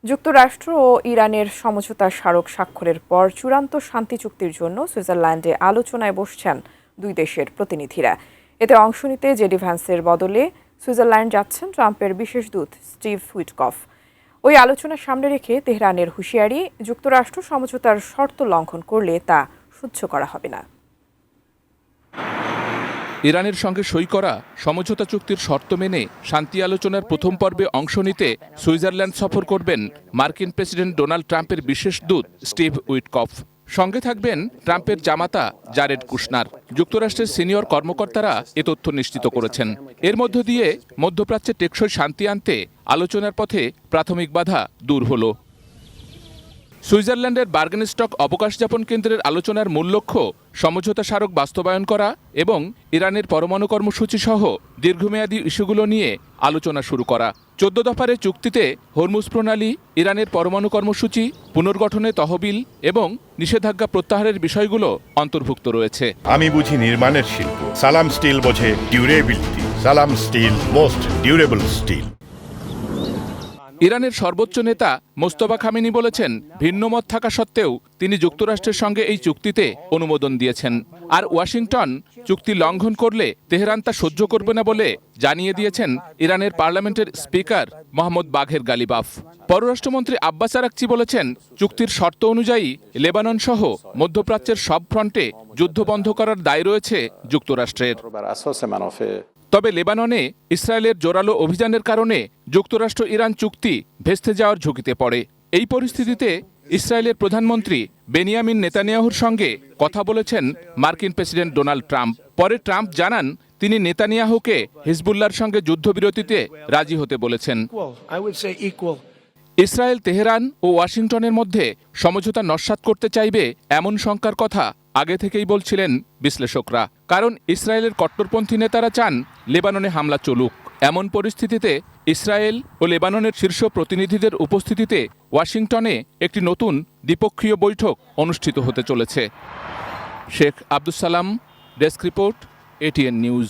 যুক্তরাষ্ট্র ও ইরানের সমঝোতা স্মারক স্বাক্ষরের পর চূড়ান্ত শান্তি চুক্তির জন্য সুইজারল্যান্ডে আলোচনায় বসছেন দুই দেশের প্রতিনিধিরা। এতে অংশ নিতে জেডি ভ্যান্সের বদলে সুইজারল্যান্ড যাচ্ছেন ট্রাম্পের বিশেষ দূত স্টিভ উইটকফ। ওই আলোচনা সামনে রেখে তেহরানের হুঁশিয়ারি, যুক্তরাষ্ট্র সমঝোতার শর্ত লঙ্ঘন করলে তা সহ্য করা হবে না। ইরানের সঙ্গে সই করা সমঝোতা চুক্তির শর্ত মেনে শান্তি আলোচনার প্রথম পর্বে অংশ নিতে সুইজারল্যান্ড সফর করবেন মার্কিন প্রেসিডেন্ট ডোনাল্ড ট্রাম্পের বিশেষ দূত স্টিভ উইটকফ। সঙ্গে থাকবেন ট্রাম্পের জামাতা জারেড কুশনার। যুক্তরাষ্ট্রের সিনিয়র কর্মকর্তারা এ তথ্য নিশ্চিত করেছেন। এর মধ্য দিয়ে মধ্যপ্রাচ্যে টেকসই শান্তি আনতে আলোচনার পথে প্রাথমিক বাধা দূর হলো। সুইজারল্যান্ডের বার্গেনস্টক অবকাশযাপন কেন্দ্রের আলোচনার মূল লক্ষ্য সমঝোতা স্মারক বাস্তবায়ন করা এবং ইরানের পরমাণু কর্মসূচি সহ দীর্ঘমেয়াদী ইস্যুগুলো নিয়ে আলোচনা শুরু করা। 14 দফার চুক্তিতে হরমুজ প্রণালী, ইরানের পরমাণু কর্মসূচি, পুনর্গঠনে তহবিল এবং নিষেধাজ্ঞা প্রত্যাহারের বিষয়গুলো অন্তর্ভুক্ত রয়েছে। আমি বুঝি নির্মাণের শিল্প, সালাম স্টিল বোঝে ডিউরেবিলিটি। সালাম স্টিল, মোস্ট ডিউরেবল স্টিল। ইরানের সর্বোচ্চ নেতা মোস্তফা খামেনি বলেছেন, ভিন্নমত থাকা সত্ত্বেও তিনি যুক্তরাষ্ট্রের সঙ্গে এই চুক্তিতে অনুমোদন দিয়েছেন। আর ওয়াশিংটন চুক্তি লঙ্ঘন করলে তেহরান তা সহ্য করবে না বলে জানিয়ে দিয়েছেন ইরানের পার্লামেন্টের স্পিকার মোহাম্মদ বাঘের গালিবাফ। পররাষ্ট্রমন্ত্রী আব্বাস আরাকচি বলেছেন, চুক্তির শর্ত অনুযায়ী লেবানন সহ মধ্যপ্রাচ্যের সব ফ্রন্টে যুদ্ধ বন্ধ করার দায় রয়েছে যুক্তরাষ্ট্রের। তবে লেবাননে ইসরায়েলের জোরালো অভিযানের কারণে যুক্তরাষ্ট্র ইরান চুক্তি ভেস্তে যাওয়ার ঝুঁকিতে পড়ে। এই পরিস্থিতিতে ইসরায়েলের প্রধানমন্ত্রী বেনিয়ামিন নেতানিয়াহুর সঙ্গে কথা বলেছেন মার্কিন প্রেসিডেন্ট ডোনাল্ড ট্রাম্প। পরে ট্রাম্প জানান, তিনি নেতানিয়াহুকে হিজবুল্লাহর সঙ্গে যুদ্ধবিরতিতে রাজি হতে বলেছেন। ইসরায়েল তেহরান ও ওয়াশিংটনের মধ্যে সমঝোতা নস্যাৎ করতে চাইবে এমন শঙ্কার কথা আগে থেকেই বলছিলেন বিশ্লেষকরা। কারণ ইসরায়েলের কট্টরপন্থী নেতারা চান লেবাননে হামলা চলুক। এমন পরিস্থিতিতে ইসরায়েল ও লেবাননের শীর্ষ প্রতিনিধিদের উপস্থিতিতে ওয়াশিংটনে একটি নতুন দ্বিপক্ষীয় বৈঠক অনুষ্ঠিত হতে চলেছে। Sheikh Abdus Salam, desk report, ATN news.